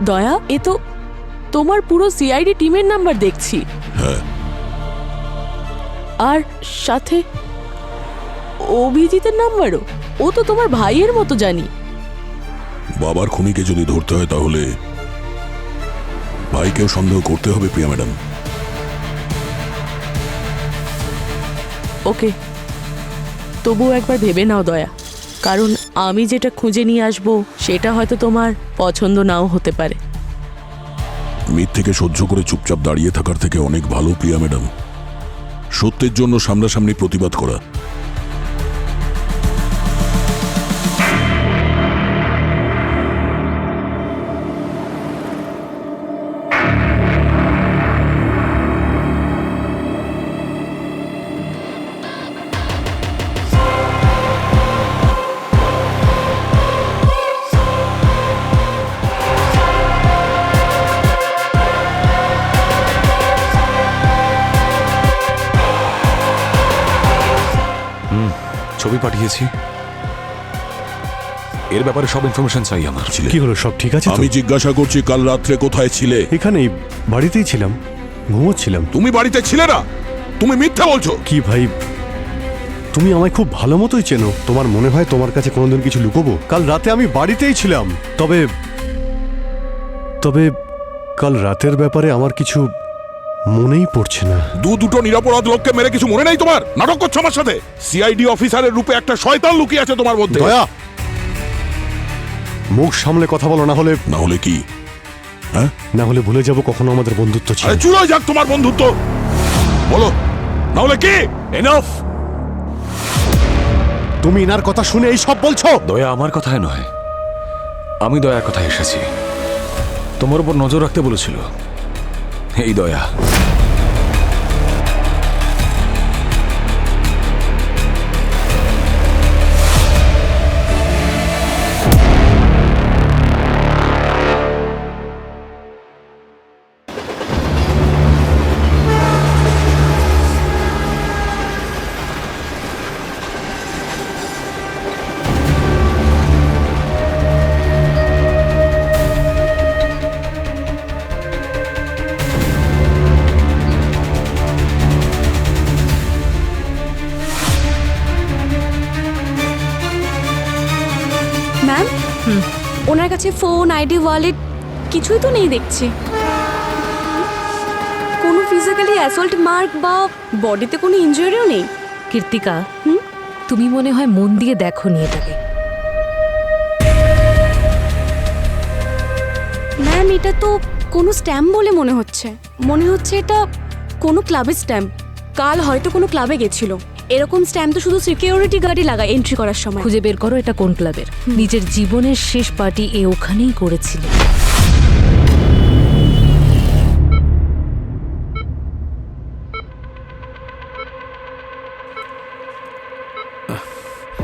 দয়া, এ তো তোমার পুরো সিআইডি টিমের নাম্বার দেখছি। হ্যাঁ, আর সাথে অভিজিতের নাম্বারও। ও তো তোমার ভাইয়ের মতো জানি। বাবার খুনিকে যদি ধরতে হয় তাহলে ভাইকেও সন্দেহ করতে হবে প্রিয়া ম্যাডাম। ওকে, তবুও একবার ভেবে নাও দয়া, কারণ আমি যেটা খুঁজে নিয়ে আসবো সেটা হয়তো তোমার পছন্দ নাও হতে পারে। মিথ্যেকে সহ্য করে চুপচাপ দাঁড়িয়ে থাকার থেকে অনেক ভালো প্রিয়া ম্যাডাম সত্যের জন্য সামনাসামনি প্রতিবাদ করা। ছবি পাঠিয়েছি, এর ব্যাপারে সব ইনফরমেশন চাই আমার। কি হলো, সব ঠিক আছে? আমি জিজ্ঞাসা করছি কাল রাত্রে কোথায় ছিলে? এখানেই, বাড়িতেই ছিলাম, ঘুমোচ্ছিলাম। তুমি বাড়িতে ছিলে না, তুমি মিথ্যা বলছো। কি ভাই, তুমি আমায় খুব ভালো মতোই চেনো। তোমার মনে হয় তোমার কাছে কোনোদিন কিছু লুকোবো? কাল রাতে আমি বাড়িতেই ছিলাম। তবে তবে কাল রাতের ব্যাপারে আমার কিছু মনেই পড়ছে না। দুটো নিরপরাধ লোককে মেরে কিছু মনে নেই তোমার? নাটক করছো আমার সাথে? সিআইডি অফিসারের রূপে একটা শয়তান লুকিয়ে আছে তোমার মধ্যে। দয়া, মুখ সামলে কথা বলো, না হলে কি? হ্যাঁ, না হলে ভুলে যাব কখনো আমাদের বন্ধুত্ব ছিল। আরে চুলোয় যাক তোমার বন্ধুত্ব, বলো না হলে কি? এনাফ। তুমি ইনার কথা শুনে এই সব বলছো? দয়া আমার কথায় নয়, আমি দয়ার কথায় এসেছি। তোমার উপর নজর রাখতে বলেছিল এই দয়া। ম্যাম, ওনার কাছে ফোন, আইডি, ওয়ালেট কিছুই তো নেই দেখছি। কোনো ফিজিক্যালি অ্যাসল্ট মার্ক বা বডিতে কোনো ইনজুরিও নেই। কীর্তিকা, তুমি মনে হয় মন দিয়ে দেখো নি এটাকে। ম্যাম, এটা তো কোনো স্ট্যাম্প বলে মনে হচ্ছে। এটা কোনো ক্লাবের স্ট্যাম্প। কাল হয়তো কোনো ক্লাবে গেছিল। এরকম স্ট্যাম্প তো শুধু সিকিউরিটি গার্ডই লাগায় এন্ট্রি করার সময়। খুঁজে বের করো এটা কোন ক্লাবের। নিজের জীবনের শেষ পার্টি এ ওখানেই করেছিল।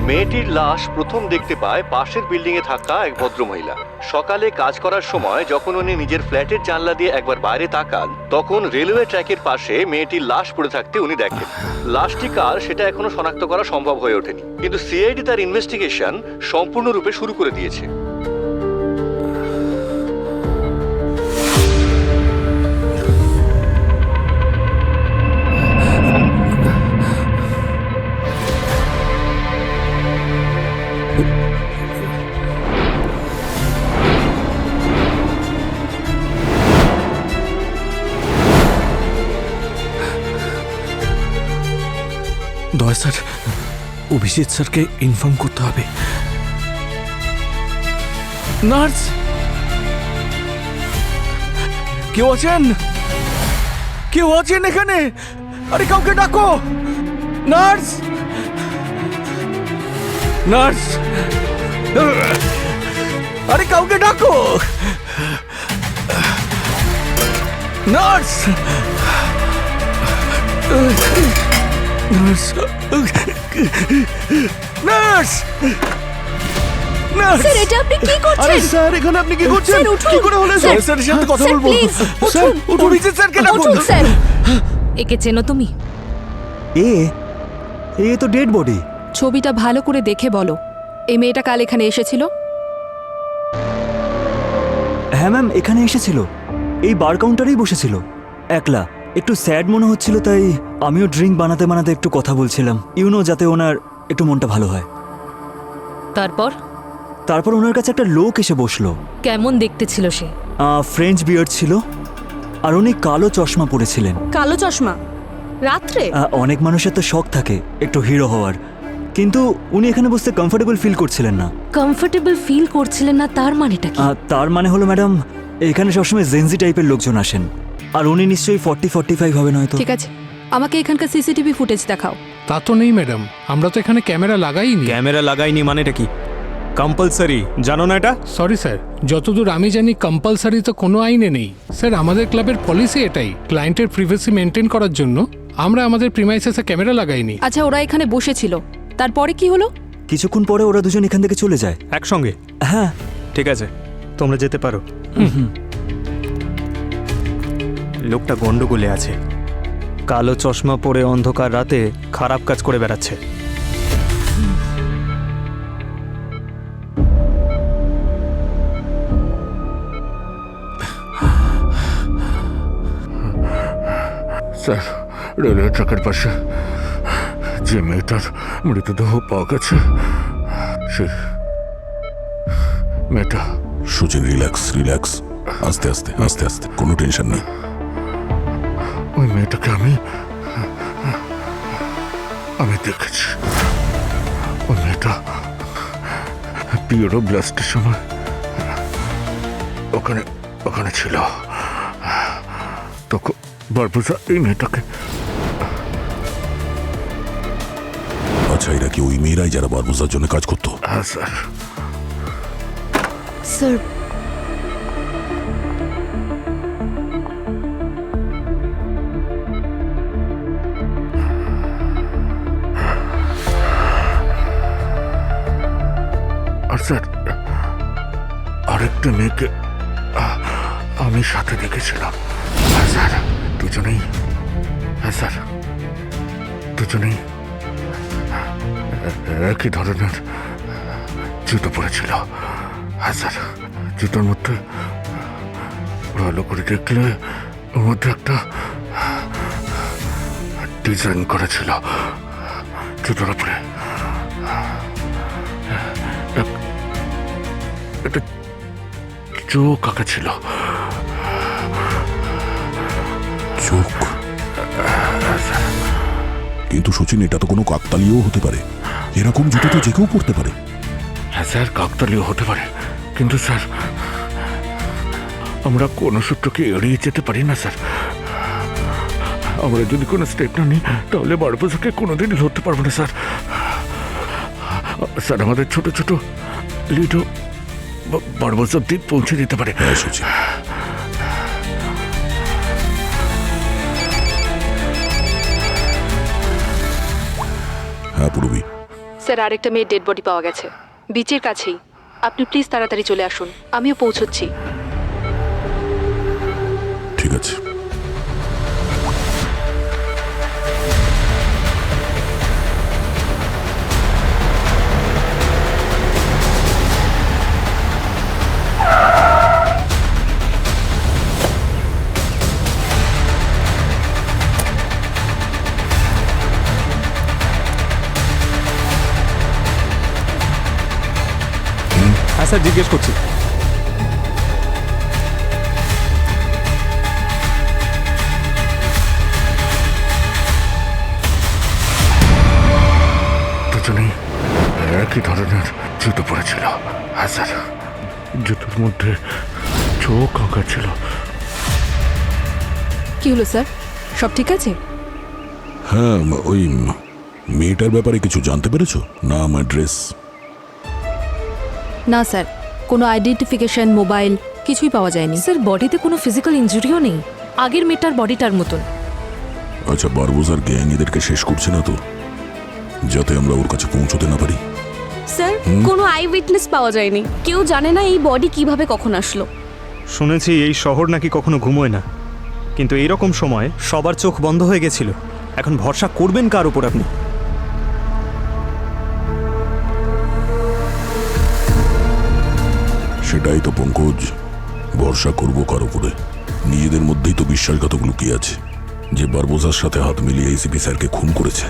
মেয়েটির লাশ প্রথম দেখতে পায় পাশের বিল্ডিংয়ে থাকা এক ভদ্রমহিলা। সকালে কাজ করার সময় যখন উনি নিজের ফ্ল্যাটের জানলা দিয়ে একবার বাইরে তাকান, তখন রেলওয়ে ট্র্যাকের পাশে মেয়েটির লাশ পড়ে থাকতে উনি দেখেন। লাশটি কার সেটা এখনো শনাক্ত করা সম্ভব হয়ে ওঠেনি, কিন্তু সিআইডি তার ইনভেস্টিগেশন সম্পূর্ণরূপে শুরু করে দিয়েছে। দয়া স্যার, অভিজিৎ স্যারকে ইনফর্ম করতে হবে। নার্স, কেউ আছেন? কেউ আছেন এখানে? আরে কাউকে ডাকো। নার্স, নার্স, আরে কাউকে ডাকো। Nurse, nurse, nurse, nurse. Sir, এটা আপনি কি করছেন? আরে স্যার, এখানে আপনি কি করছেন? স্যার, উঠুন। কি করে হলো? স্যার, স্যারের সাথে কথা স্যার, বলবো। প্লিজ, স্যার, উঠুন। অভিজিৎ স্যারকে ডাকুন। উঠুন, স্যার। একে চেনো তুমি? এ তো ডেড বডি। ছবিটা ভালো করে দেখে বলো, এই মেয়েটা কাল এখানে এসেছিল? হ্যাঁ হ্যাঁ ম্যাম, এখানে এসেছিল, এই বার কাউন্টারেই বসেছিল একলা। একটু স্যাড মনে হচ্ছিল, তাই আমিও ড্রিঙ্ক বানাতে বানাতে একটু কথা বলছিলাম, যাতে ওনার একটু মনটা ভালো হয়। তারপর ওনার কাছে একটা লোক এসে বসলো। কেমন দেখতে ছিল সে? ফ্রেঞ্চ বিয়ার্ড ছিল, আর উনি কালো চশমা পরেছিলেন। কালো চশমা রাত্রে? অনেক মানুষের তো শখ থাকে একটু হিরো হওয়ার, কিন্তু উনি এখানে বসতে কমফোর্টেবল ফিল করছিলেন না। কমফোর্টেবল ফিল করছিলেন না তার মানেটা কি? তার মানে হলো ম্যাডাম, এখানে সবসময় জেনজি টাইপের লোকজন আসেন, আর উনি নিশ্চয়ই 40-45 হবেন হয়তো। ঠিক আছে, আমাকে এখানকার সিসিটিভি ফুটেজ দেখাও। তা তো নেই ম্যাডাম, আমরা তো এখানে ক্যামেরা লাগাইনি। ক্যামেরা লাগাইনি মানেটা কি? কম্পালসারি, জানো না এটা? সরি স্যার, যতদূর আমি জানি কম্পালসারি তো কোনো আইনে নেই স্যার। আমাদের ক্লাবের পলিসি এটাই, ক্লায়েন্টের প্রিভেসি মেনটেন করার জন্য আমরা আমাদের প্রিমাইসেসে ক্যামেরা লাগাইনি। আচ্ছা, ওরা এখানে বসেছিল, তারপরে কি হলো? কিছুক্ষণ পরে ওরা দুজন এখান থেকে চলে যায় একসঙ্গে? হ্যাঁ। ঠিক আছে, তোমরা যেতে পারো। লোকটা গন্ডগোলে আছে, কালো চশমা পরে অন্ধকার রাতে খারাপ কাজ করে বেড়াচ্ছে। স্যার, রেলওয়ে ট্র্যাকের পাশে যে মেয়েটার মৃতদেহ পাওয়া গেছে, সে মেয়েটা। সুচিন, রিল্যাক্স রিল্যাক্স, আস্তে আস্তে আস্তে আস্তে, কোনো টেনশন নেই। ওই মেয়েটাকে আমি দেখেছি। ওই মেয়েটা পিওরো ব্লাস্টের সময় ওখানে ছিল। তখন বারবোসা এই মেয়েটাকে। আচ্ছা, এরা কি ওই মেয়েরাই যারা বারবোসার জন্য কাজ করতো? হ্যাঁ স্যার। স্যার, আর স্যার, আরেকটা মেয়েকে আমি সাথে দেখেছিলাম। হ্যাঁ স্যার, দুজনেই। হ্যাঁ স্যার, দুজনেই একই ধরনের জুতো পরেছিল। হ্যাঁ স্যার, জুতোর মধ্যে ভালো করে দেখলে ওর মধ্যে একটা ডিজাইন করা ছিল জুতোর উপরে। একটা চোখ আঁকা ছিল। চোখ? কিন্তু সচিন, এটা তো কোনো কাকতালীয় হতে পারে। এরকম জুতো তো যে কেউ পড়তে পারে। হ্যাঁ স্যার, কাকতালীয় হতে পারে, কিন্তু স্যার আমরা কোনো সূত্রকে এড়িয়ে যেতে পারি না স্যার। আমরা যদি কোনো স্টেপ না নিই তাহলে বারবোসাকে কোনোদিনই ধরতে পারবো না স্যার। স্যার, আমাদের ছোট ছোট লিডো বারবোসা অব্দি পৌঁছে দিতে পারে। হ্যাঁ পূর্বী। স্যার, আরেকটা মেয়ের ডেড বডি পাওয়া গেছে বিচের কাছেই। আপনি প্লিজ তাড়াতাড়ি চলে আসুন, আমিও পৌঁছচ্ছি। ঠিক আছে। হ্যাঁ স্যার, জিজ্ঞেস করছি। দুজনেই একই ধরনের জুতো পরেছিল। হ্যাঁ স্যার, জুতোর মধ্যে চোখ আঁকা ছিল। কি হলো স্যার, সব ঠিক আছে? হ্যাঁ, ওই মেয়েটার ব্যাপারে কিছু জানতে পেরেছো? নাম, অ্যাড্রেস? না স্যার, কোনো আইডেন্টিফিকেশন, মোবাইল কিছুই পাওয়া যায়নি। স্যার, বডিতে কোনো ফিজিক্যাল ইনজুরিও নেই, আগের মেয়েটার বডিটার মতন। আচ্ছা, বারবোসার গ্যাং এদেরকে শেষ করছে না তো, যাতে আমরা ওর কাছে পৌঁছতে না পারি? স্যার, কোনো আই উইটনেস পাওয়া যায়নি। কেউ জানে না এই বডি কিভাবে কখন আসলো। শুনেছি এই শহর নাকি কখনো ঘুমোয় না, কিন্তু এইরকম সময় সবার চোখ বন্ধ হয়ে গেছিল। এখন ভরসা করবেন কার উপর আপনি? সেটাই তো পঙ্কজ, ভরসা করবো কার উপরে? নিজেদের মধ্যেই তো বিশ্বাসঘাতক লুকিয়ে আছে, যে বারবোজার সাথে হাত মিলিয়ে এসিপি স্যারকে খুন করেছে।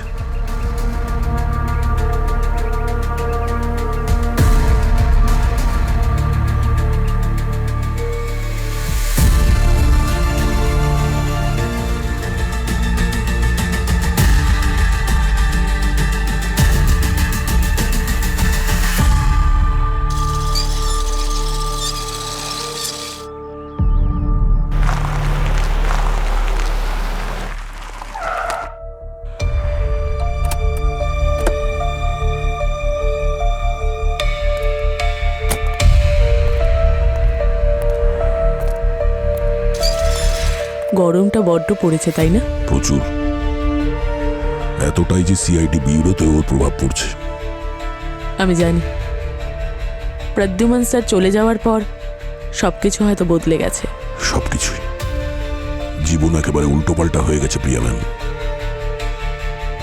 গরমটা বড্ড পড়েছে, তাই না? প্রচুর, এতটাই যে সিআইডি ব্যুরোতে ওর প্রভাব পড়ছে। আমি জানি প্রদ্যুমান স্যার চলে যাওয়ার পর সবকিছু হয়তো বদলে গেছে। সবকিছুই, জীবন একেবারে উল্টোপাল্টা হয়ে গেছে প্রিয়া ম্যাম।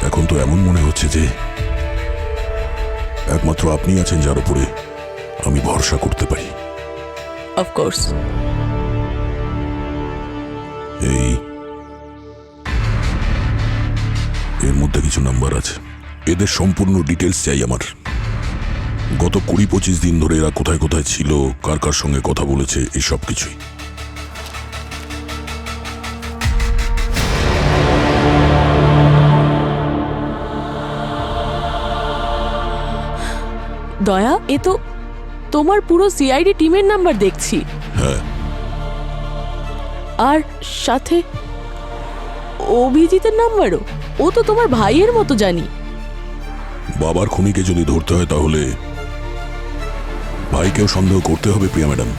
এখন তো এমন মনে হচ্ছে যে একমাত্র আপনি আছেন যার উপরে আমি ভরসা করতে পারি। অফকোর্স। এর মধ্যে কিছু নাম্বার আছে, এদের সম্পূর্ণ ডিটেলস চাই আমার। গত 20-25 দিন ধরে এরা কোথায় কোথায় ছিল, কার কার সঙ্গে কথা বলেছে, এই সব কিছুই। দয়া, এ তো তোমার পুরো সিআইডি টিমের নাম্বার দেখছি। হ্যাঁ, আর সাথে অভিজিতের নাম্বারও। ও তো তোমার ভাইয়ের মতো জানি। বাবার খুনিকে যদি ধরতে হয় তাহলে ভাইকেও সন্দেহ করতে হবে প্রিয়া ম্যাডাম।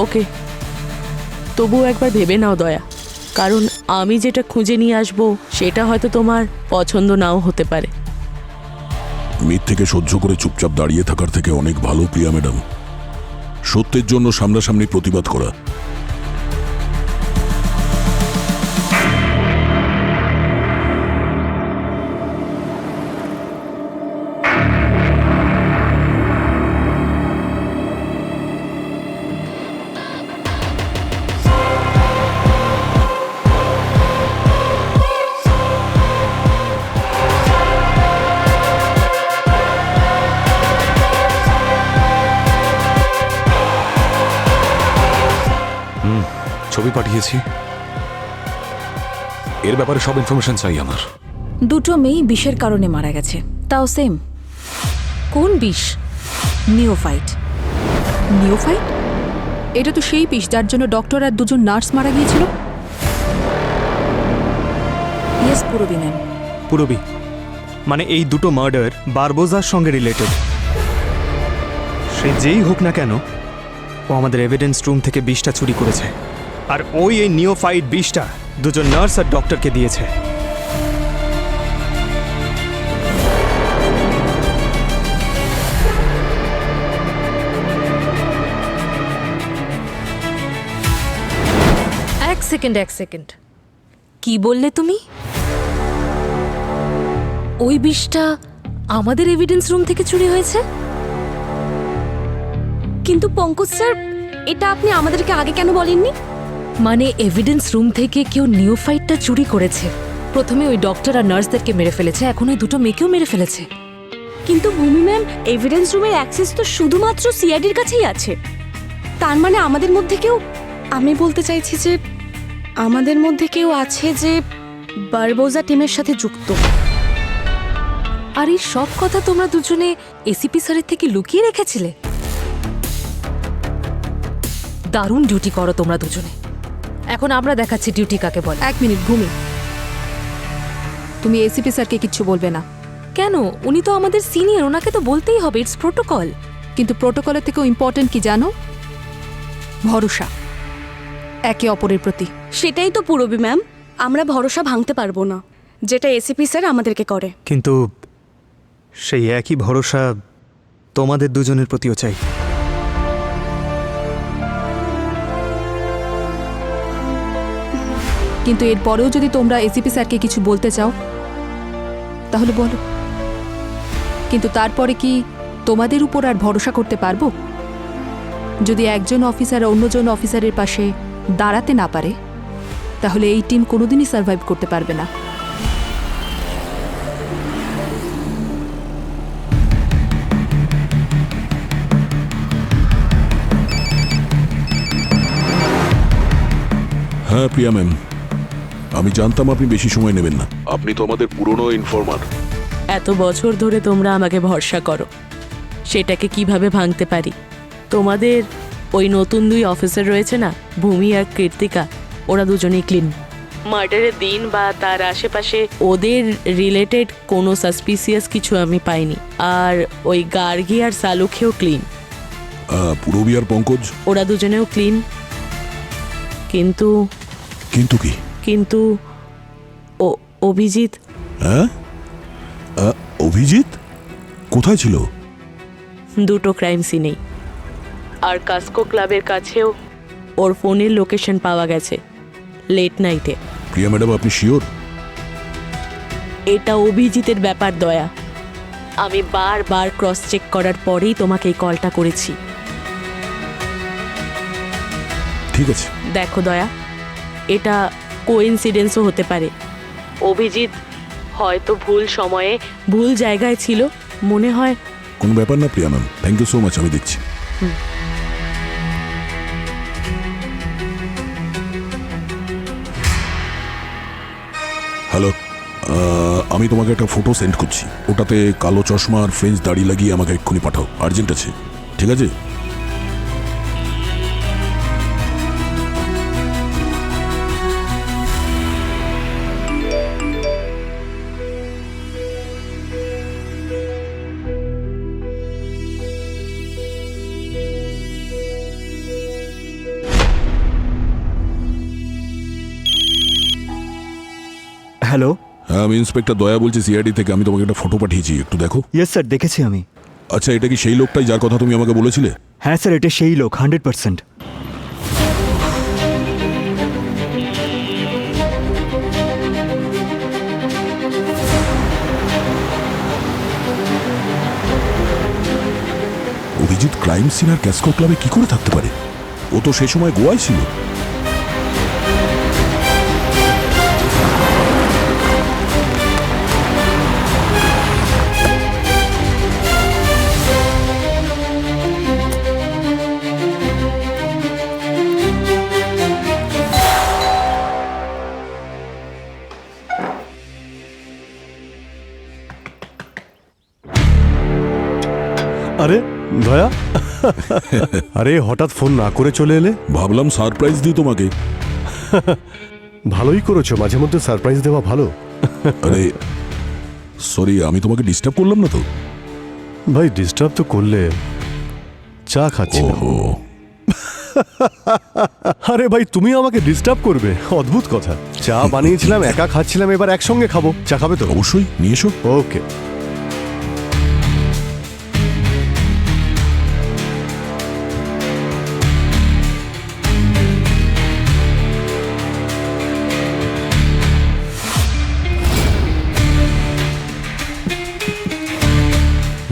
ওকে, তবুও একবার ভেবে নাও দয়া, কারণ আমি যেটা খুঁজে নিয়ে আসবো সেটা হয়তো তোমার পছন্দ নাও হতে পারে। মিথ্যেকে সহ্য করে চুপচাপ দাঁড়িয়ে থাকার থেকে অনেক ভালো প্রিয়া ম্যাডাম সত্যের জন্য সামনাসামনি প্রতিবাদ করা। ছবি পাঠিয়েছি, এর ব্যাপারে সব ইনফরমেশন চাই আমার। দুটো মেয়ে বিষের কারণে মারা গেছে, তাও সেম। কোন বিষ? নিওফাইট। নিওফাইট? এটা তো সেই বিষ যার জন্য ডক্টর আর দুজন নার্স মারা গিয়েছিল। ইয়েস পুরবি ম্যাম। পুরবি মানে এই দুটো মার্ডার বারবোজার সঙ্গে রিলেটেড। সে যেই হোক না কেন, ও আমাদের এভিডেন্স রুম থেকে বিষটা চুরি করেছে, আর ওই এই নিওফাইট বিষটা দুজন নার্স আর ডক্টরকে দিয়েছে। এক সেকেন্ড, কি বললে তুমি? ওই বিষটা আমাদের এভিডেন্স রুম থেকে চুরি হয়েছে? কিন্তু পঙ্কজ স্যার, এটা আপনি আমাদেরকে আগে কেন বলেননি? মানে এভিডেন্স রুম থেকে কেউ নিওফাইটটা চুরি করেছে। প্রথমে ওই ডক্টর আর নার্সদেরকে মেরে ফেলেছে, এখন ওই দুটো মেয়েকেও মেরে ফেলেছে। কিন্তু ভূমি ম্যাম, এভিডেন্স রুমের অ্যাক্সেস তো শুধুমাত্র সিআইডির কাছেই আছে। তার মানে আমাদের মধ্যে কেউ, আমি বলতে চাইছি যে আমাদের মধ্যে কেউ আছে যে বারবোজা টিমের সাথে যুক্ত। আর এই সব কথা তোমরা দুজনে এসিপি স্যারের থেকে লুকিয়ে রেখেছিলে? দারুণ ডিউটি করো তোমরা দুজনে। এখন আমরা দেখাচ্ছি ডিউটি কাকে বলে। 1 মিনিট ভূমি, তুমি এসিপি স্যারকে কিচ্ছু বলবে না। কেন? উনি তো আমাদের সিনিয়র, ওনাকে তো বলতেই হবে, ইটস প্রোটোকল। কিন্তু প্রোটোকলের থেকেও ইম্পর্টেন্ট কি জানো? ভরসা একে অপরের প্রতি। সেটাই তো পুরবি ম্যাম, আমরা ভরসা ভাঙতে পারবো না, যেটা এসিপি স্যার আমাদেরকে করে। কিন্তু সেই একই ভরসা তোমাদের দুজনের প্রতিও চাই। কিন্তু এরপরেও যদি তোমরা এসিপি স্যারকে কিছু বলতে চাও তাহলে বলো, কিন্তু তারপরে কি তোমাদের উপর আর ভরসা করতে পারবো? যদি একজন অফিসার অন্যজন অফিসারের পাশে দাঁড়াতে না পারে তাহলে এই টিম কোনোদিনই সার্ভাইভ করতে পারবে না। হ্যাঁ প্রিয়া ম্যাম, আমি জানতাম আপনি বেশি সময় নেবেন না। আপনি তো আমাদের পুরনো ইনফরমার। এত বছর ধরে তোমরা আমাকে ভরসা করো, সেটাকে কিভাবে ভাঙতে পারি? তোমাদের ওই নতুন 2 অফিসার রয়েছে না, ভূমি আর কৃত্তিকা, ওরা দুজনেই ক্লিন। মার্ডারের দিন বা তার আশেপাশে ওদের রিলেটেড কোনো সাসপিসিয়াস কিছু আমি পাইনি। আর ওই গার্গী আর সালুখেও ক্লিন। পুরবী আর পঙ্কজ? ওরা দুজনেও ক্লিন। কিন্তু কিন্তু কি? কিন্তু অভিজিৎ। হ্যাঁ, অভিজিৎ কোথায় ছিল? 2টো ক্রাইম সিনেই। আর কাস্কো ক্লাবের কাছেও ওর ফোনের লোকেশন পাওয়া গেছে লেট নাইটে। প্রিয়া ম্যাডাম, আপনি শিওর? এটা অভিজিতের ব্যাপার দয়া। আমি বারবার ক্রস চেক করার পরেই তোমাকে এই কলটা করেছি। ঠিক আছে। দেখো দয়া, এটা কোইন্সিডেন্সও হতে পারে। অভিজিৎ হয়তো ভুল সময়ে ভুল জায়গায় ছিল, মনে হয়। কোনো ব্যাপার না Priya ma'am, thank you so much, আমি দেখছি। হ্যালো, আমি তোমাকে একটা ফটো সেন্ড করছি। ওটাতে কালো চশমা আর ফ্রেঞ্চ দাড়ি লাগিয়ে আমাকে এক্ষুনি পাঠাও, আর্জেন্ট আছে। ঠিক আছে? হ্যালো। হ্যাঁ, আমি ইন্সপেক্টর দয়া বলছি সিআইডি থেকে। আমি তোমাকে একটা ফটো পাঠিয়েছি, একটু দেখো। ইয়েস স্যার, দেখেছি আমি। আচ্ছা, এটা কি সেই লোকটাই যার কথা তুমি আমাকে বলেছিলে? হ্যাঁ স্যার, এটা সেই লোক, 100%। অভিজিৎ ক্রাইম সিন আর ক্যাসকো ক্লাবে কি করে থাকতে পারে? ও তো সেই সময় গোয়ায় ছিল। আরে দয়া, আরে হঠাৎ ফোন না করে চলে এলে? ভাবলাম সারপ্রাইজ দিই তোমাকে। ভালোই করেছো, মাঝে মধ্যে সারপ্রাইজ দেওয়া ভালো। আরে সরি, আমি তোমাকে ডিস্টার্ব করলাম না তো? ভাই ডিস্টার্ব তো করলে, চা খাচ্ছিলাম। আরে ভাই, তুমি আমাকে ডিস্টার্ব করবে? অদ্ভুত কথা। চা বানিয়েছিলাম, একা খাচ্ছিলাম, এবার একসঙ্গে খাবো। চা খাবে তো? অবশ্যই, নিয়ে এসো। ওকে।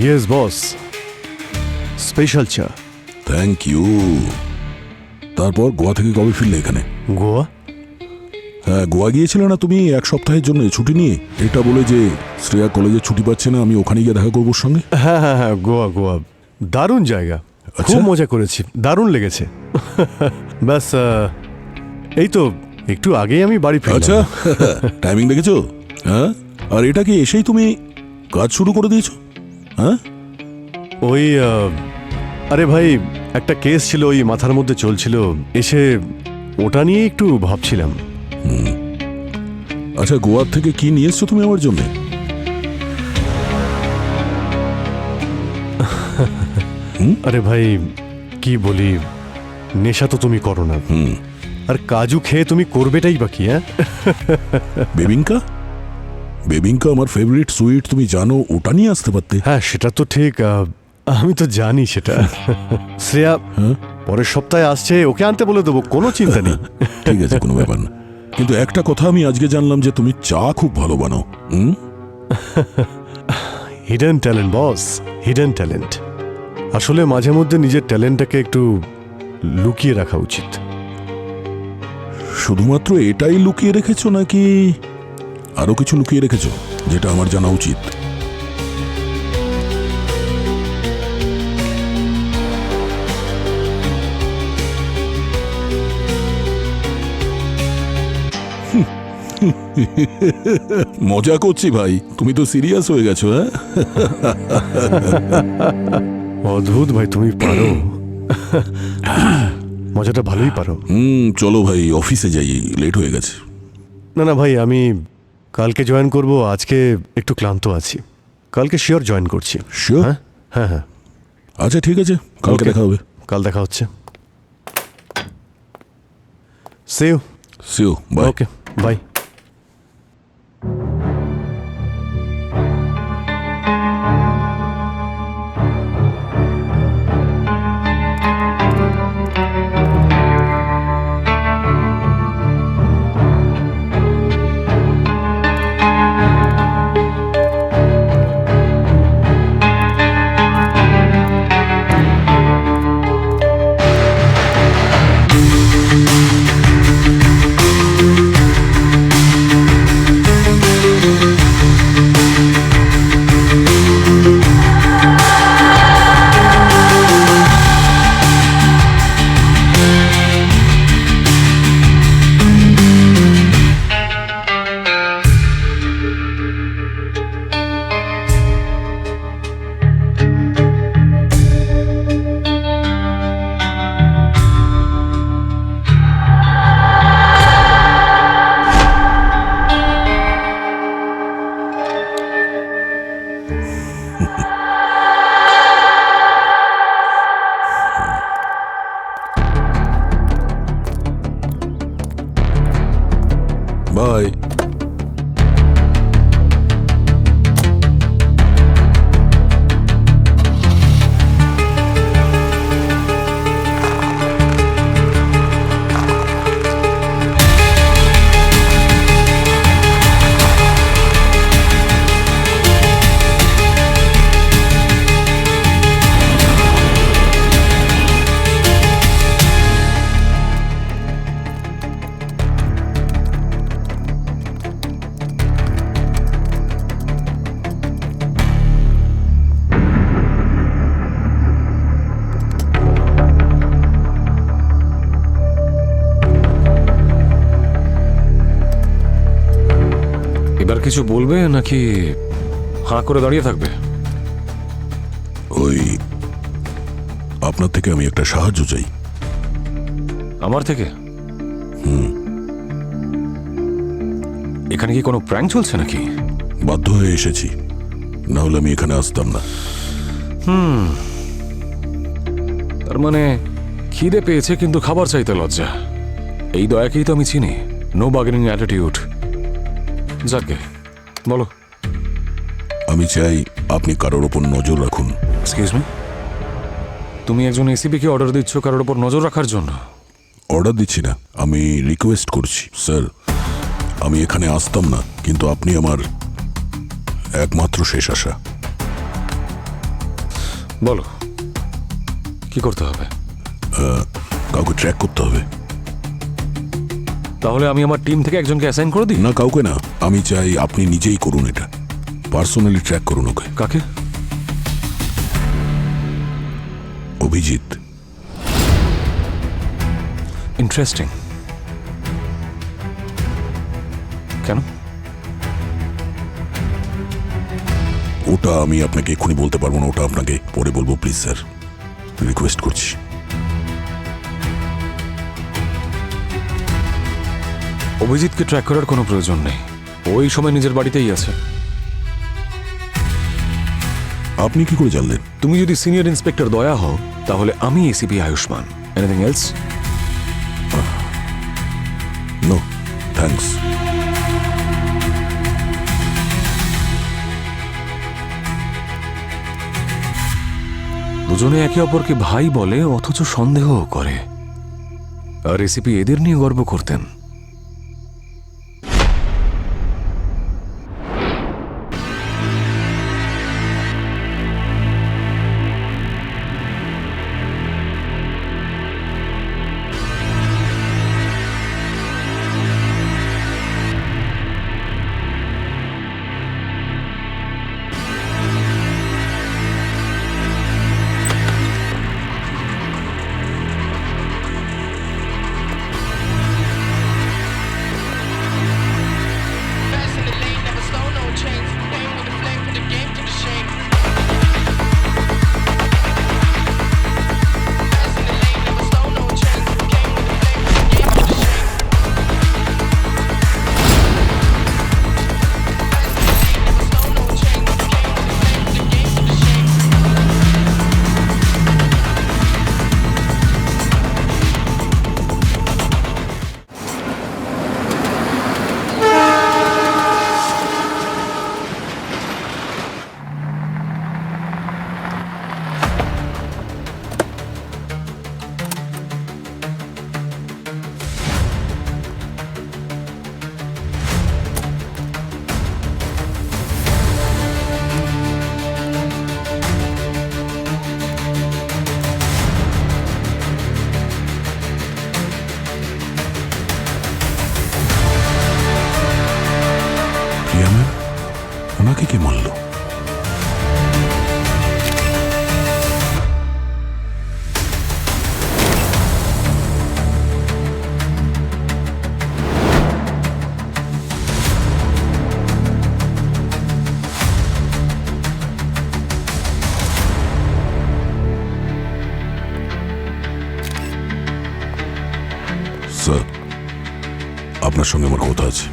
ইয়েস বস, স্পেশাল চা। Thank you. তারপর গোয়া থেকে কবে ফিরলে এখানে? গোয়া? হ্যাঁ, গোয়া গিয়েছিলে না তুমি 1 সপ্তাহের জন্য ছুটি নিয়ে? এটা বলে যে শ্রেয়া কলেজে ছুটি পাচ্ছে না, আমি ওখানে গিয়ে দেখা করবো ওর সঙ্গে। হ্যাঁ হ্যাঁ হ্যাঁ, গোয়া গোয়া দারুণ জায়গা, খুব মজা করেছি, দারুণ লেগেছে। ব্যাস এই তো একটু আগেই আমি বাড়ি ফিরলাম। আচ্ছা, টাইমিং দেখেছো? হ্যাঁ, আর এটা কি এসেই তুমি কাজ শুরু করে দিয়েছো? হ্যাঁ, ওই আরে ভাই, একটা কেস ছিল, ওই মাথার মধ্যে চলছিল, এসে ওটা নিয়ে একটু ভাবছিলাম। আচ্ছা, গোয়া থেকে কি নিয়ে এসছো তুমি আমার জন্য? আরে ভাই কি বলি, নেশা তো তুমি করো না, আর কাজু খেয়ে তুমি করবেটাই বাকি। হ্যাঁ, বেবিঙ্কা? বেবিঙ্কা আমার ফেভারিট সুইট, তুমি জানো, ওটা নিয়ে আসতে পারতে। হ্যাঁ সেটা তো ঠিক, আমি তো জানি সেটা। শ্রেয়া পরের সপ্তাহে আসছে, ওকে আনতে বলে দেবো, কোনো চিন্তা নেই। ঠিক আছে, কোনো ব্যাপার না। কিন্তু একটা কথা আমি আজকে জানলাম যে তুমি চা খুব ভালো বানাও। হিডেন ট্যালেন্ট বস, হিডেন ট্যালেন্ট। আসলে মাঝে মধ্যে নিজের ট্যালেন্টটাকে একটু লুকিয়ে রাখা উচিত। শুধুমাত্র এটাই লুকিয়ে রেখেছো নাকি আরো কিছু লুকিয়ে রেখেছো যেটা আমার জানা উচিত? মজা করছি ভাই, তুমি তো সিরিয়াস হয়ে গেছো। হ্যাঁ, অদ্ভুত ভাই, তুমি পারো। মজাটা ভালোই পারো। চলো ভাই অফিসে যাই, লেট হয়ে গেছে। না না ভাই, আমি কালকে জয়েন করব, আজকে একটু ক্লান্ত আছি। কালকে শিওর জয়েন করছি। শিওর? হ্যাঁ হ্যাঁ হ্যাঁ। আচ্ছা ঠিক আছে, কালকে Okay. দেখা হবে। কাল দেখা হচ্ছে। See you. Ciao, bye. Okay, bye. Bye. এবার কিছু বলবে নাকি হাঁ করে দাঁড়িয়ে থাকবে? ওই আপনার থেকে আমি একটা সাহায্য চাই। আমার থেকে? এখানে কি কোনো প্র্যাঙ্ক চলছে নাকি? বাধ্য হয়ে এসেছি, না হলে আমি এখানে আসতাম না। তার মানে খিদে পেয়েছে কিন্তু খাবার চাইতে লজ্জা। এই দয়াকেই তো আমি চিনি, নো বার্গেনিং অ্যাটিটিউড। যাকে বলো। আমি চাই আপনি কারোর ওপর নজর রাখুন। এক্সকিউজ মি, তুমি একজন এসিপিকে অর্ডার দিচ্ছ কারোর ওপর নজর রাখার জন্য? অর্ডার দিচ্ছি না, আমি রিকোয়েস্ট করছি। স্যার, আমি এখানে আসতাম না, কিন্তু আপনি আমার একমাত্র শেষ আশা। বলো কি করতে হবে? কাউকে ট্র্যাক করতে হবে। তাহলে আমি আমার টিম থেকে একজনকে অ্যাসাইন করে দিই? না, কাউকে না, আমি চাই আপনি নিজেই করুন এটা। পার্সোনালি ট্র্যাক করুন ওকে। কাকে? অভিজিৎ। ইন্টারেস্টিং। কেন? ওটা আমি আপনাকে এক্ষুনি বলতে পারবো না, ওটা আপনাকে পরে বলবো। প্লিজ স্যার, রিকোয়েস্ট করছি। অভিজিৎকে ট্র্যাক করার কোনো প্রয়োজন নেই, ওই সময় নিজের বাড়িতেই আছে। আপনি কি করে জানলেন? তুমি যদি সিনিয়র ইন্সপেক্টর দয়া হও তাহলে আমি ACP Ayushman. Anything else? No thanks. দুজনে একে অপরকে ভাই বলে অথচ সন্দেহও করে, আর এসিপি এদের নিয়ে গর্ব করতেন। কে মারল? স্যার, আপনার সঙ্গে আমার কথা আছে।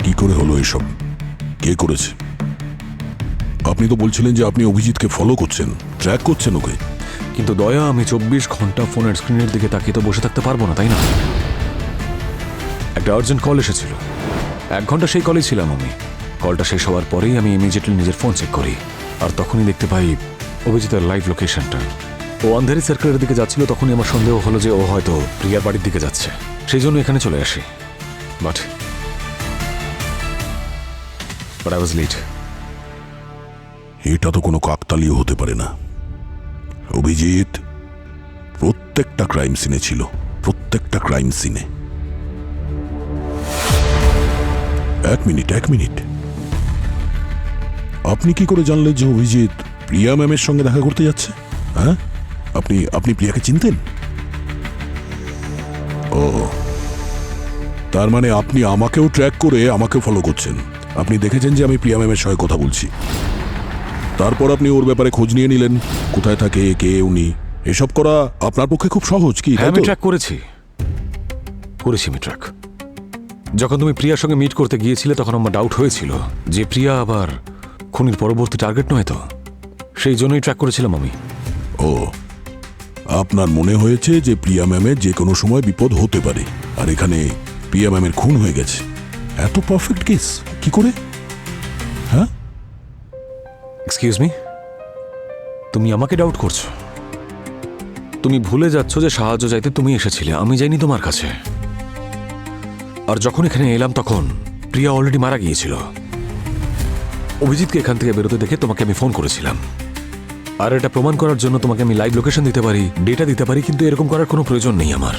কি করে হলো এসব? কে করেছে? আপনি তো বলছিলেন যে আপনি অভিজিৎকে ফলো করছেন, ট্র্যাক করছেন ওকে। কিন্তু দয়া, আমি 24 ঘন্টা ফোনের স্ক্রিনের দিকে তাকিয়ে তো বসে থাকতে পারবো না, তাই না? একটা আর্জেন্ট কল এসেছিল, 1 ঘন্টা সেই কলেই ছিলাম আমি। কলটা শেষ হওয়ার পরেই আমি ইমিডিয়েটলি নিজের ফোন চেক করি, আর তখনই দেখতে পাই অভিজিতের লাইভ লোকেশনটা। ও আন্ধেরি সার্কেলের দিকে যাচ্ছিল, তখনই আমার সন্দেহ হলো যে ও হয়তো প্রিয়ার বাড়ির দিকে যাচ্ছে। সেই জন্য এখানে চলে আসি, বাট আই ওয়াজ লেট। এটা তো কোনো কাকতালীয় হতে পারে না। অভিজিৎ প্রত্যেকটা ক্রাইম সিনে ছিল, প্রত্যেকটা ক্রাইম সিনে। এক মিনিট, আপনি কি করে জানলেন যে অভিজিৎ প্রিয়া ম্যামের সঙ্গে দেখা করতে যাচ্ছে? হ্যাঁ, আপনি প্রিয়াকে চিনতেন? ও, তার মানে আপনি আমাকেও ট্র্যাক করে আমাকেও ফলো করছেন। আপনি দেখেছেন যে আমি প্রিয়া ম্যামের সঙ্গে কথা বলছি, তারপর আপনি ওর ব্যাপারে খোঁজ নিয়ে নিলেন, কোথায় থাকে, কে উনি। এসব করা আপনার পক্ষে খুব সহজ, কি? হ্যাঁ, আমি ট্র্যাক করেছি আমি ট্র্যাক। যখন তুমি প্রিয়ার সঙ্গে মিট করতে গিয়েছিলে, তখন আমার ডাউট হয়েছিল যে প্রিয়া আবার খুনির পরবর্তী টার্গেট নয় তো, সেই জন্যই ট্র্যাক করেছিলাম আমি। ও, আপনার মনে হয়েছে যে প্রিয়া ম্যামের যে কোনো সময় বিপদ হতে পারে, আর এখানে প্রিয়া ম্যামের খুন হয়ে গেছে। এত পারফেক্ট কেস কি করে? হ্যাঁ, এক্সকিউজ মি, তুমি আমাকে ডাউট করছো? তুমি ভুলে যাচ্ছ যে সাহায্য চাইতে তুমি এসেছিলে, আমি যাইনি তোমার কাছে। আর যখন এখানে এলাম তখন প্রিয়া অলরেডি মারা গিয়েছিল। অভিজিৎকে এখান থেকে বেরোতে দেখে তোমাকে আমি ফোন করেছিলাম, আর এটা প্রমাণ করার জন্য তোমাকে আমি লাইভ লোকেশন দিতে পারি, ডেটা দিতে পারি, কিন্তু এরকম করার কোনো প্রয়োজন নেই আমার।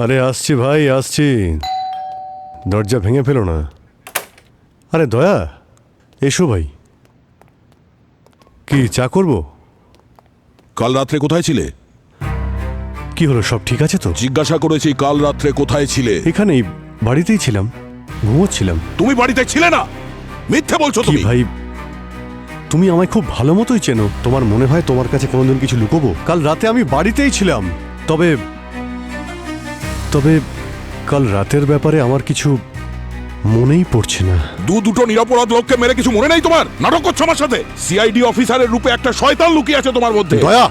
আরে আসছি ভাই, আসছি, দরজা ভেঙে ফেলো না। আরে দয়া, এসো ভাই। কি চা করবো? কাল রাত্রে কোথায় ছিলে? কি হলো, সব ঠিক আছে তো? জিজ্ঞাসা করেছি, কাল রাত্রে কোথায় ছিলে? এখানেই, বাড়িতেই ছিলাম, ঘুমোচ্ছিলাম। তুমি বাড়িতে ছিলে না, মিথ্যে বলছো কি তুমি। ভাই, তুমি আমায় খুব ভালো মতোই চেনো, তোমার মনে হয় তোমার কাছে কোনোদিন কিছু লুকোবো? কাল রাতে আমি বাড়িতেই ছিলাম, তবে তবে কাল রাতের ব্যাপারে আমার কিছু মনেই পড়ছে না। দুটো নিরপরাধ লোককে মেরে কিছু মনে নেই তোমার? নাটক করছো আমার সাথে? সিআইডি অফিসারের রূপে একটা শয়তান লুকিয়ে আছে তোমার মধ্যে। দয়া,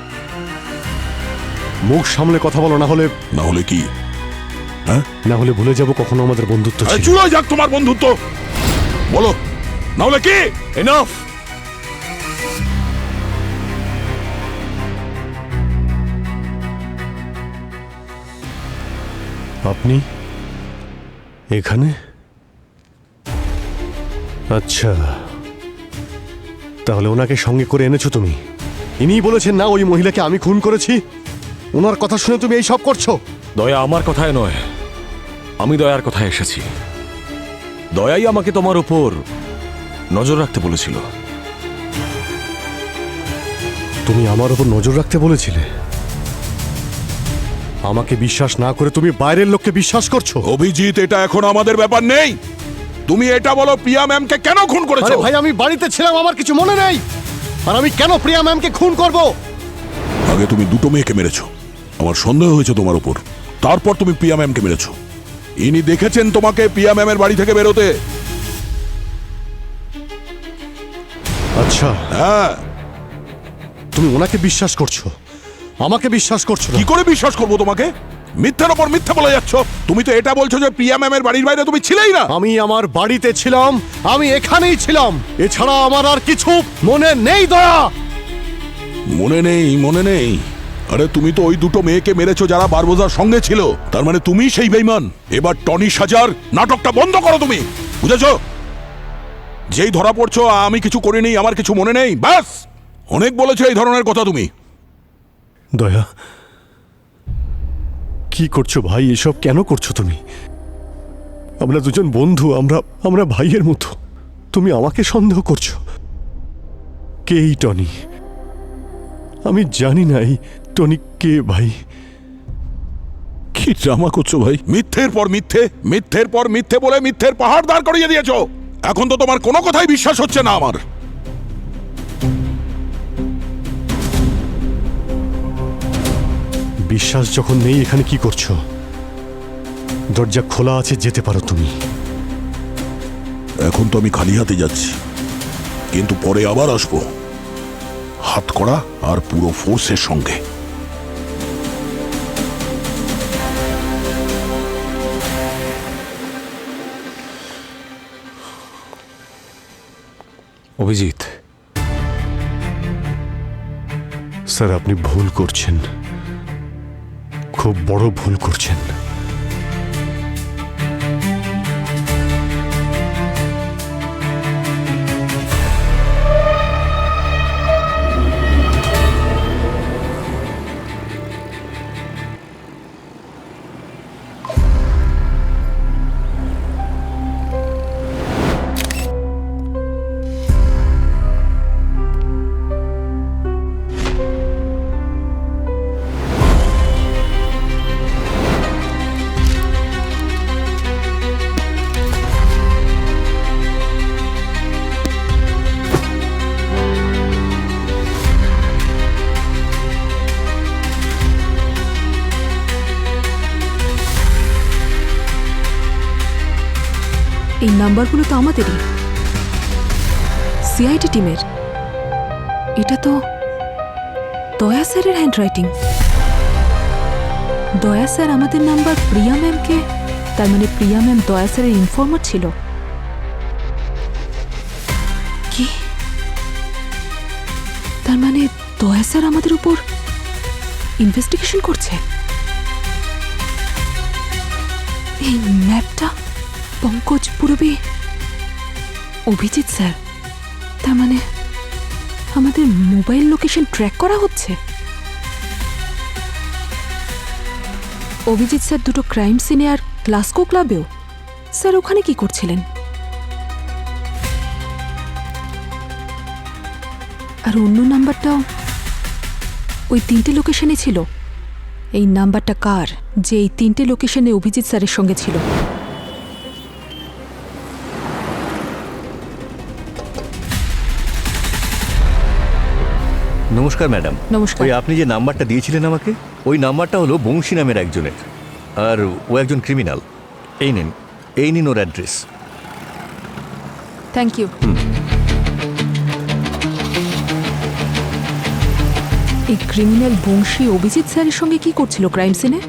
মুখ সামলে কথা বলো, না হলে কি? হ্যাঁ, না হলে ভুলে যাব কখনো আমাদের বন্ধুত্ব ছিল। চুলোয় যাক তোমার বন্ধুত্ব, বলো, না হলে কি? এনাফ! আপনি এখানে? আচ্ছা, তাহলে ওনাকে সঙ্গে করে এনেছো তুমি? ইনিই বলেছেন না ওই মহিলাকে আমি খুন করেছি? ওনার কথা শুনে তুমি এই সব করছো? দয়া আমার কথায় নয়, আমি দয়ার কথায় এসেছি। দয়াই আমাকে তোমার উপর নজর রাখতে বলেছিল। তুমি আমার উপর নজর রাখতে বলেছিলে? আমাকে বিশ্বাস না করে তুমি বাইরের লোককে বিশ্বাস করছো? অভিজিৎ, এটা এখন আমাদের ব্যাপার নেই। তুমি এটা বলো, প্রিয়া ম্যামকে কেন খুন করেছো? আরে ভাই, আমি বাড়িতে ছিলাম, আমার কিছু মনে নেই। আর আমি কেন প্রিয়া ম্যামকে খুন করব? আগে তুমি দুটো মেয়েকে মেরেছো, আমার সন্দেহ হয়েছে তোমার উপর, তারপর তুমি প্রিয়া ম্যামকে মেরেছো। ইনি দেখেছেন তোমাকে প্রিয়া ম্যামের বাড়ি থেকে বেরোতে। আচ্ছা, হ্যাঁ। তুমি ওনাকে বিশ্বাস করছো, আমাকে বিশ্বাস করছো না? কি করে বিশ্বাস করবো তোমাকে? মিথ্যের ওপর মিথ্যে বলে যাচ্ছ। তুমি তো এটা বলছো যে প্রিয়া ম্যামের বাড়ির বাইরে তুমি ছিলেই না। আমি আমার বাড়িতে ছিলাম, আমি এখানেই ছিলাম, এছাড়া আমার আর কিছু মনে নেই দয়া। মনে নেই, মনে নেই? আরে তুমি তো ওই দুটো মেয়েকে মেরেছো যারা বারবোজার সঙ্গে ছিল। তার মানে তুমি সেই বেঈমান। এবার টনি সাজার নাটকটা বন্ধ করো তুমি, বুঝেছো? যেই ধরা পড়ছো আমি কিছু করিনি, আমার কিছু মনে নেই, ব্যাস। অনেক বলেছো এই ধরনের কথা তুমি। দয়া, কি করছো ভাই? এসব কেন করছো তুমি? আমরা দুজন বন্ধু, আমরা ভাইয়ের মতো। তুমি আমাকে সন্দেহ করছো। কে এই টনি? আমি জানি না এই টনি কে ভাই। কি ড্রামা করছো ভাই? মিথ্যের পর মিথ্যে, মিথ্যের পর মিথ্যে বলে মিথ্যের পাহাড় দাঁড় করিয়ে দিয়েছো। এখন তো তোমার কোনো কথাই বিশ্বাস হচ্ছে না আমার। বিশ্বাস যখন নেই, এখানে কি করছো? দরজা খোলা আছে, যেতে পারো তুমি। এখন তো আমি খালি হাতে যাচ্ছি, কিন্তু পরে আবার আসবো, হাত করা আর পুরো ফোর্সের সঙ্গে। অভিজিৎ, স্যার আপনি ভুল করছেন, খুব বড় ভুল করছেন। এই নাম্বারগুলো তো আমাদেরই, সিআইডি টিমের। এটা তো দয়া স্যারের হ্যান্ডরাইটিং। দয়া স্যার আমাদের নাম্বার প্রিয়া ম্যামকে, তার মানে প্রিয়া ম্যাম দয়া স্যারের ইনফর্মার ছিল। কি? তার মানে দয়া স্যার আমাদের উপর ইনভেস্টিগেশন করছে। এই ম্যাপটা পঙ্কজ পূরবী, অভিজিৎ স্যার, তার মানে আমাদের মোবাইল লোকেশন ট্র্যাক করা হচ্ছে। অভিজিৎ স্যার দুটো ক্রাইম সিনে আর ক্লাসকো ক্লাবেও। স্যার ওখানে কি করছিলেন? আর অন্য নাম্বারটাও ওই 3টে লোকেশনে ছিল। এই নাম্বারটা কার যে এই 3টে লোকেশনে অভিজিৎ স্যারের সঙ্গে ছিল? নমস্কার ম্যাডাম। নমস্কার। ওই আপনি যে নাম্বারটা দিয়েছিলেন আমাকে, ওই নাম্বারটা হলো বংশী নামের একজনের, আর ও একজন ক্রিমিনাল। এই নিন ওর অ্যাড্রেস। Thank you. এই ক্রিমিনাল বংশী অভিজিৎ স্যারের সঙ্গে কি করছিল ক্রাইম সিনে?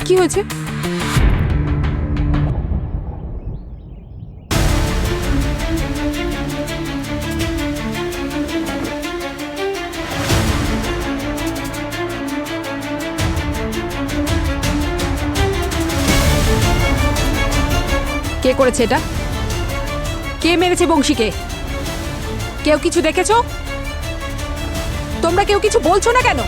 কি হয়েছে? কে করেছে এটা? কে মেরেছে বংশীকে? কেউ কিছু দেখেছো? তোমরা কেউ কিছু বলছো না কেন?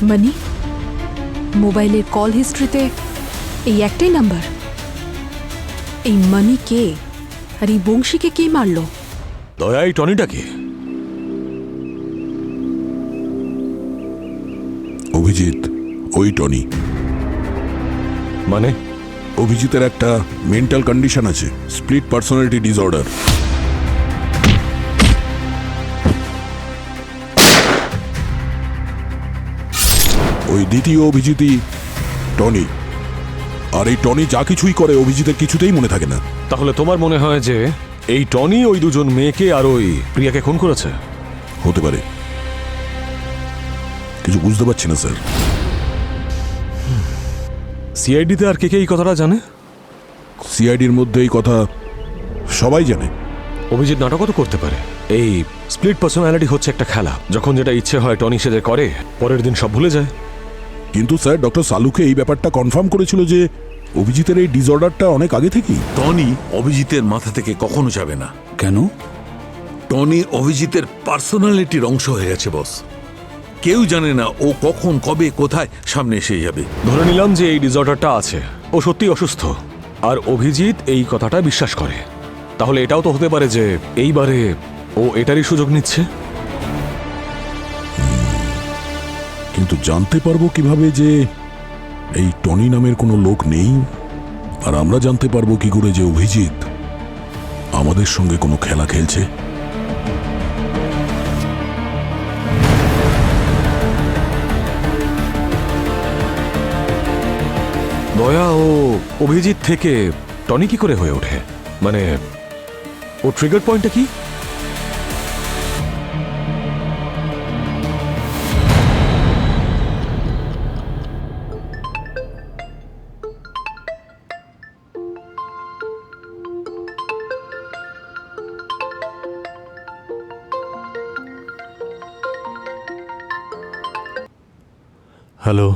মানি মোবাইলের কল হিস্ট্রিতে এই একটাই নাম্বার। এই মানি কে আর এই বংশীকে কে মারলো? দয়া, এই টনিটাকে অভিজিৎ, ওই টনি। মানে অভিজিতের একটা মেন্টাল কন্ডিশন আছে, স্প্লিট পার্সোনালিটি ডিসঅর্ডার। ওই দ্বিতীয় অভিজিৎই টনি। আর এই টনি যা কিছুই করে অভিজিতের কিছুতেই মনে থাকে না। তাহলে তোমার মনে হয় যে এই টনি ওই দুজন মেয়েকে আর ওই প্রিয়াকে খুন করেছে? হতে পারে, কিছু বুঝতে পারছি না স্যার। সিআইডিতে আর কে কে এই কথাটা জানে? সিআইডির মধ্যে এই কথা সবাই জানে। অভিজিৎ নাটকও তো করতে পারে। এই স্প্লিট পার্সোনালিটি হচ্ছে একটা খেলা, যখন যেটা ইচ্ছে হয় টনি সেটা করে, পরের দিন সব ভুলে যায়। কিন্তু স্যার, ডক্টর সালুকে এই ব্যাপারটা কনফার্ম করেছিল যে অভিজিতের এই ডিসঅর্ডারটা অনেক আগে থেকেই। টনি অভিজিতের মাথা থেকে কখনো যাবে না। কেন? টনি অভিজিতের পার্সোনালিটির অংশ হয়ে গেছে বস। কেউ জানে না ও কখন কবে কোথায় সামনে এসে যাবে। ধরে নিলাম যে এই ডিসঅর্ডারটা আছে, ও সত্যি অসুস্থ, আর অভিজিৎ এই কথাটা বিশ্বাস করে। তাহলে এটাও তো হতে পারে যে এইবারে ও এটারই সুযোগ নিচ্ছে। কিন্তু জানতে পারবো কিভাবে যে এই টনি নামের কোনো লোক নেই? আর আমরা জানতে পারবো কি করে যে অভিজিৎ আমাদের সঙ্গে কোনো খেলা খেলছে? দয়া, ও অভিজিৎ থেকে টনি কি করে হয়ে ওঠে? মানে ও ট্রিগার পয়েন্টটা কি? হ্যালো,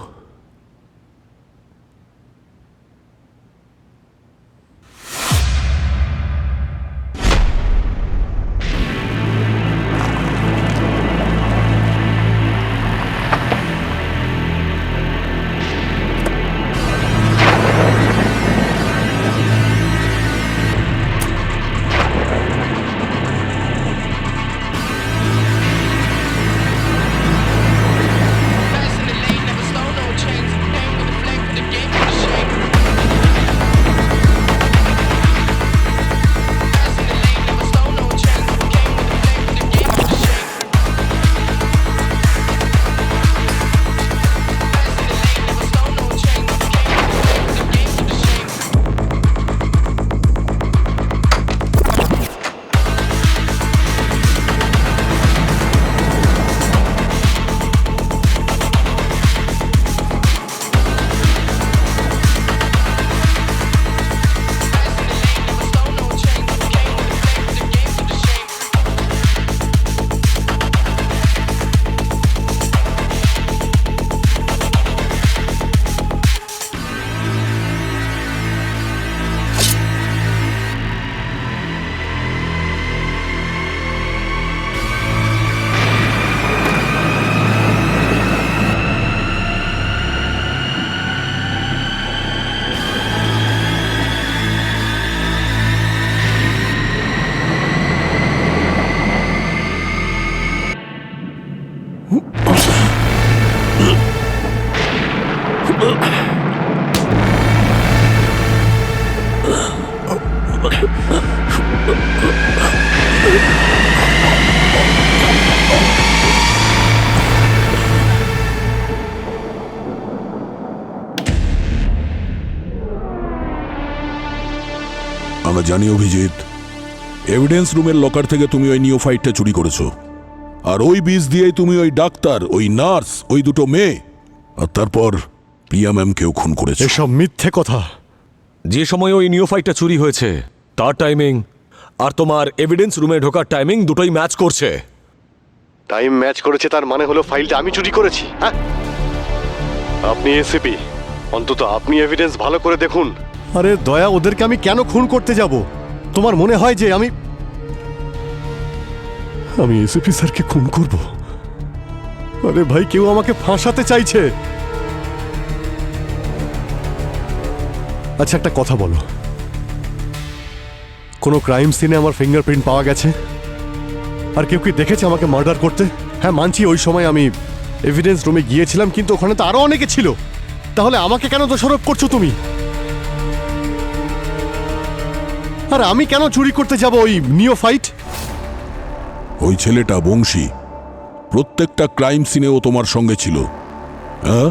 আমরা জানি অভিজিৎ, এভিডেন্স রুমের লকার থেকে তুমি ওই নিওফাইটটা চুরি করেছো। আর ওই বীজ দিয়েই তুমি ওই ডাক্তার, ওই নার্স, ওই দুটো মেয়ে আর তারপর প্রিয়া ম্যামকেও খুন করেছো। এসব মিথ্যে কথা। যে সময় ওই নিওফাইটটা চুরি হয়েছে তার টাইমিং আর তোমার এভিডেন্স রুমে ঢোকার টাইমিং দুটোই ম্যাচ করছে। টাইম ম্যাচ করেছে তার মানে হলো ফাইলটা আমি চুরি করেছি? হ্যাঁ, আপনি এসিপি, অন্তত আপনি এভিডেন্স ভালো করে দেখুন। আরে দয়া, ওদেরকে আমি কেন খুন করতে যাব? তোমার মনে হয় যে আমি এসিপি স্যারকে খুন করব? আরে ভাই, কেউ আমাকে ফাঁসাতে চাইছে। আচ্ছা, একটা কথা বলো, কোনো ক্রাইম সিনে আমার ফিঙ্গারপ্রিন্ট পাওয়া গেছে? আর কেউ কি দেখেছে আমাকে মার্ডার করতে? হ্যাঁ, মানছি ওই সময় আমি এভিডেন্স রুমে গিয়েছিলাম, কিন্তু ওখানে তো আরো অনেকে ছিল। তাহলে আমাকে কেন দোষারোপ করছো তুমি? আর আমি কেন চুরি করতে যাব ওই নিওফাইট? ওই ছেলেটা বংশী প্রত্যেকটা ক্রাইম সিনেও তোমার সঙ্গে ছিল। হ্যাঁ,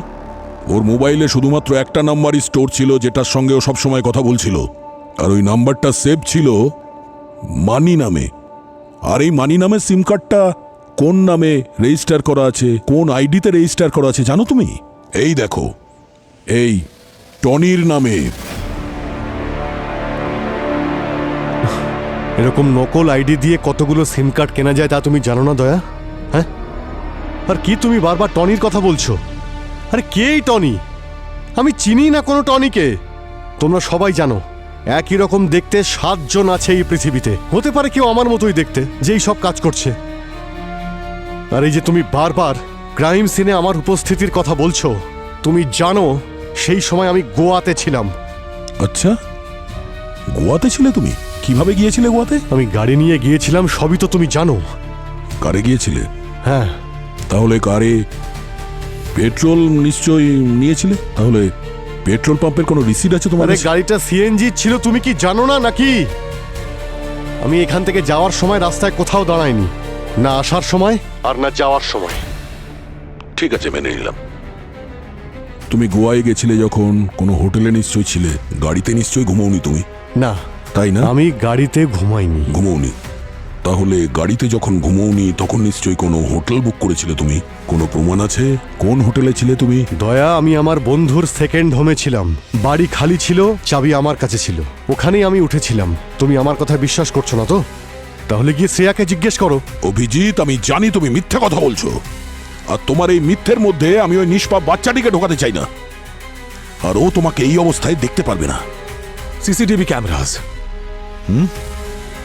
ওর মোবাইলে শুধুমাত্র একটা নাম্বারই স্টোর ছিল, যেটার সঙ্গে ও সবসময় কথা বলছিল। আর ওই নাম্বারটা সেভ ছিল মানি নামে। আর এই মানি নামের সিম কার্ডটা কোন নামে রেজিস্টার করা আছে, কোন আইডিতে রেজিস্টার করা আছে জানো তুমি? এই দেখো, এই টনির নামে। এরকম নকল আইডি দিয়ে কতগুলো সিম কার্ড কেনা যায় তা তুমি জানো না দয়া? হ্যাঁ, আর কি তুমি বারবার টনির কথা বলছো? আরে কে এই টনি? আমি চিনি না কোনো টনিকে। তোমরা সবাই জানো একই রকম দেখতে 7 জন আছে এই পৃথিবীতে। হতে পারে কেউ আমার মতোই দেখতে, যেই সব কাজ করছে। আর এই যে তুমি বারবার ক্রাইম সিনে আমার উপস্থিতির কথা বলছো, তুমি জানো সেই সময় আমি গোয়াতে ছিলাম। আচ্ছা, গোয়াতে ছিলে তুমি? কিভাবে গিয়েছিলে গোয়াতে? আমি গাড়ি নিয়ে গিয়েছিলাম, সবই তো তুমি জানো। কারে গিয়েছিলে? হ্যাঁ। তাহলে কারে পেট্রোল নিশ্চয়ই নিয়েছিলে? তাহলে পেট্রোল পাম্পের কোনো রিসিট আছে তোমার? আরে গাড়িটা সিএনজি ছিল, তুমি কি জানো না নাকি? আমি এখান থেকে যাওয়ার সময় রাস্তায় কোথাও দাঁড়াইনি, না আসার সময় আর না যাওয়ার সময়। ঠিক আছে, মেনে নিলাম। তুমি গোয়ায় গেছিলে যখন কোনো হোটেলে নিশ্চয়ই ছিলে, গাড়িতে নিশ্চয়ই ঘুমোওনি তুমি? না। তাই না? আমি গাড়িতে ঘুমাইনি। ঘুমোওনি? তাহলে গাড়িতে যখন ঘুমোওনি তখন নিশ্চয়ই কোনো হোটেল বুক করেছিলে তুমি? কোনো প্রমাণ আছে কোন হোটেলে ছিলে তুমি? দয়া, আমি আমার বন্ধুর সেকেন্ড হোমে ছিলাম। বাড়ি খালি ছিল, চাবি আমার কাছে ছিল, ওখানেই আমি উঠেছিলাম। তুমি আমার কথা বিশ্বাস করছো না তো? তাহলে গিয়ে শ্রেয়াকে জিজ্ঞেস করো। অভিজিৎ, আমি জানি তুমি মিথ্যে কথা বলছো, আর তোমার এই মিথ্যের মধ্যে আমি ওই নিষ্পাপ বাচ্চাটিকে ঢোকাতে চাই না। আর ও তোমাকে এই অবস্থায় দেখতে পারবে না। CCTV cameras.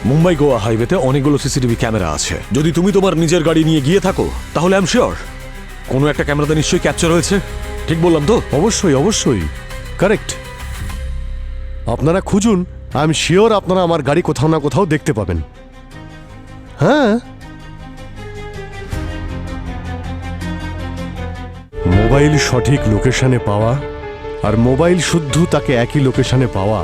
মুম্বাই গোয়া হাইওয়েতে অনেকগুলো সিসিটিভি ক্যামেরা আছে। যদি তুমি তোমার নিজের গাড়ি নিয়ে গিয়ে থাকো তাহলে আই এম শিওর কোনো একটা ক্যামেরাতে নিশ্চয়ই ক্যাপচার হয়েছে। ঠিক বললাম তো? অবশ্যই, অবশ্যই কারেক্ট। আপনারা খুঁজুন, আই এম শিওর আপনারা আমার গাড়ি কোথাও না কোথাও দেখতে পাবেন। হ্যাঁ, মোবাইল সঠিক লোকেশনে পাওয়া আর মোবাইল শুদ্ধ তাকে একই লোকেশনে পাওয়া,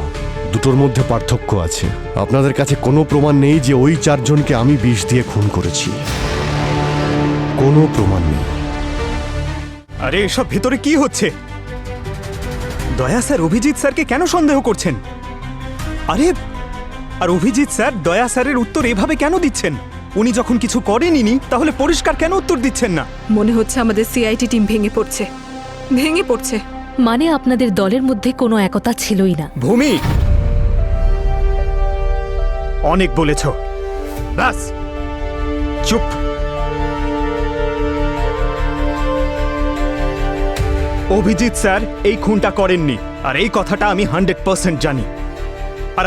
দুটোর মধ্যে পার্থক্য আছে। আপনাদের কাছে কোনো প্রমাণ নেই যে ওই 4 জনকে আমি বিষ দিয়ে খুন করেছি। কোনো প্রমাণ নেই। আরে এসব ভেতরে কি হচ্ছে? দয়া স্যার অভিজিৎ স্যারকে কেন সন্দেহ করছেন? আরে, আর অভিজিৎ স্যার দয়া স্যারের উত্তর এভাবে কেন দিচ্ছেন? উনি যখন কিছু করেনইনি তাহলে পরিষ্কার কেন উত্তর দিচ্ছেন না? মনে হচ্ছে আমাদের সিআইটি টিম ভেঙে পড়ছে, ভেঙে পড়ছে। মানে আপনাদের দলের মধ্যে কোনো একতা ছিলই না। ভূমি, অনেক বলেছ, ব্যাস চুপ। অভিজিৎ স্যার এই খুনটা করেননি, আর এই কথাটা আমি 100% জানি। আর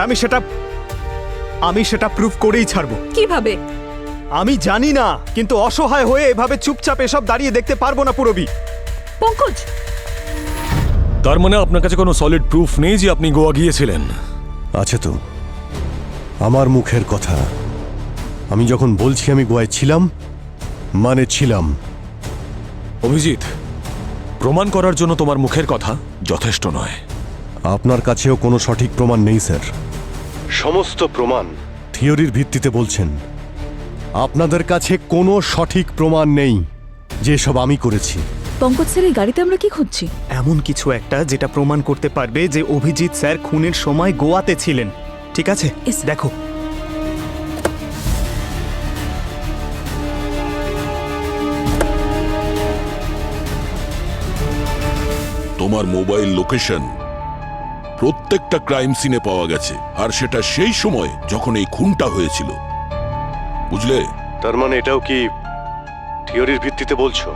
আমি সেটা প্রুফ করেই ছাড়বো। কিভাবে? আমি জানি না, কিন্তু অসহায় হয়ে এভাবে চুপচাপ এসব দাঁড়িয়ে দেখতে পারবো না পুরবি। পঙ্কজ, তার মানে আপনার কাছে কোনো সলিড প্রুফ নেই যে আপনি গোয়া গিয়েছিলেন? আছে তো, আমার মুখের কথা। আমি যখন বলছি আমি গোয়ায় ছিলাম, মানে ছিলাম। অভিজিৎ, প্রমাণ করার জন্য তোমার মুখের কথা যথেষ্ট নয়। আপনার কাছেও কোনো সঠিক প্রমাণ নেই স্যার। সমস্ত প্রমাণ থিওরির ভিত্তিতে বলছেন। আপনাদের কাছে কোনো সঠিক প্রমাণ নেই যে সব আমি করেছি। পঙ্কজ স্যার, এই গাড়িতে আমরা কি খুঁজছি? এমন কিছু একটা যেটা প্রমাণ করতে পারবে যে অভিজিৎ স্যার খুনের সময় গোয়াতে ছিলেন। ঠিক আছে, দেখো। তোমার মোবাইল লোকেশন প্রত্যেকটা ক্রাইম সিনে পাওয়া গেছে, আর সেটা সেই সময় যখন এই খুনটা হয়েছিল, বুঝলে? তার মানে এটাও কি থিওরির ভিত্তিতে বলছো?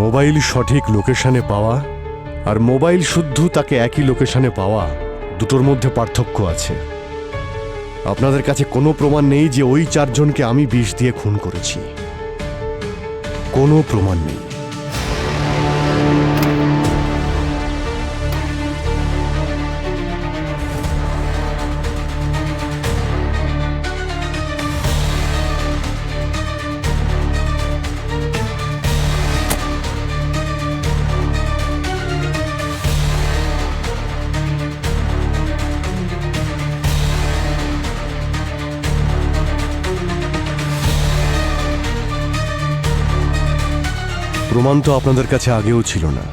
মোবাইল সঠিক লোকেশনে পাওয়া আর মোবাইল শুদ্ধ তাকে একই লোকেশনে পাওয়া, দুটোর মধ্যে পার্থক্য আছে। আপনাদের কাছে কোনো প্রমাণ নেই যে ওই 4 জনকে আমি বিষ দিয়ে খুন করেছি। কোনো প্রমাণ নেই। প্রমাণ তো আপনাদের কাছে আগেও ছিল না,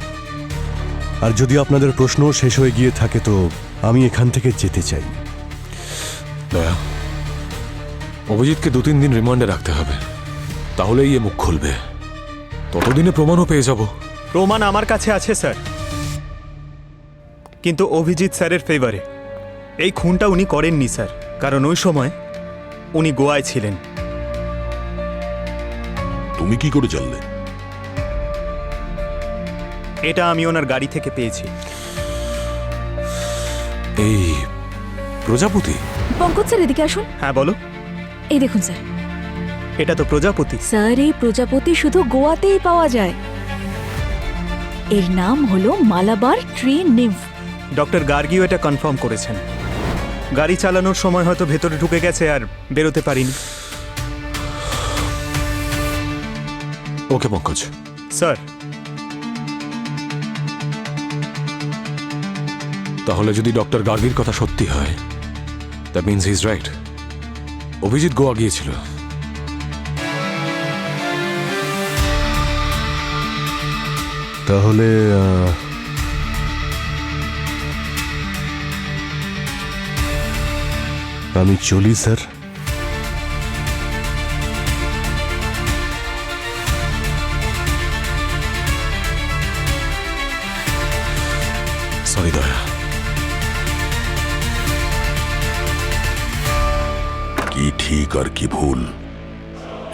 আর যদি আপনাদের প্রশ্ন শেষ হয়ে গিয়ে থাকে তো আমি এখান থেকে যেতে চাই। দয়া, অভিজিৎকে 2-3 দিন রিমান্ডে রাখতে হবে, তাহলেই এ মুখ খুলবে। ততদিনে প্রমাণও পেয়ে যাব। প্রমাণ আমার কাছে আছে স্যার, কিন্তু অভিজিৎ স্যারের ফেভারে। এই খুনটা উনি করেননি স্যার, কারণ ওই সময় উনি গোয়ায় ছিলেন। তুমি কি করে জানলে? এটা আমি ওনার গাড়ি থেকে পেয়েছি। এই প্রজাপতি? পঙ্কজ স্যার এদিকে আসুন। হ্যাঁ বলো। এই দেখুন স্যার, এটা তো প্রজাপতি। স্যার এই প্রজাপতি শুধু গোয়াতেই পাওয়া যায়। এর নাম হলো মালাবার ট্রি নিম্ফ। ডক্টর গার্গিও এটা কনফার্ম করেছেন। গাড়ি চালানোর সময় হয়তো ভেতরে ঢুকে গেছে আর বেরোতে পারিনি। ওকে পঙ্কজ। স্যার, তাহলে যদি ডক্টর গার্গির কথা সত্যি হয়, that means he is right. Abhijit Goa গিয়েছিল। তাহলে আমি চলি স্যার। সরি দয়া। কি ঠিক আর কি ভুল,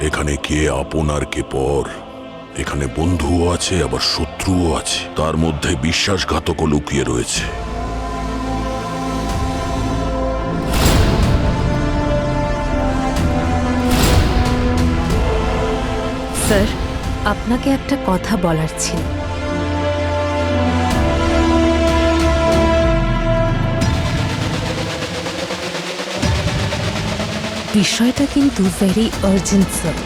এখানে কে আপন আর কে পর, এখানে বন্ধুও আছে আবার শত্রুও আছে, তার মধ্যে বিশ্বাসঘাতকও লুকিয়ে রয়েছে। স্যার, আপনাকে একটা কথা বলার ছিল। বিষয়টা কিন্তু ভেরি আর্জেন্ট স্যার।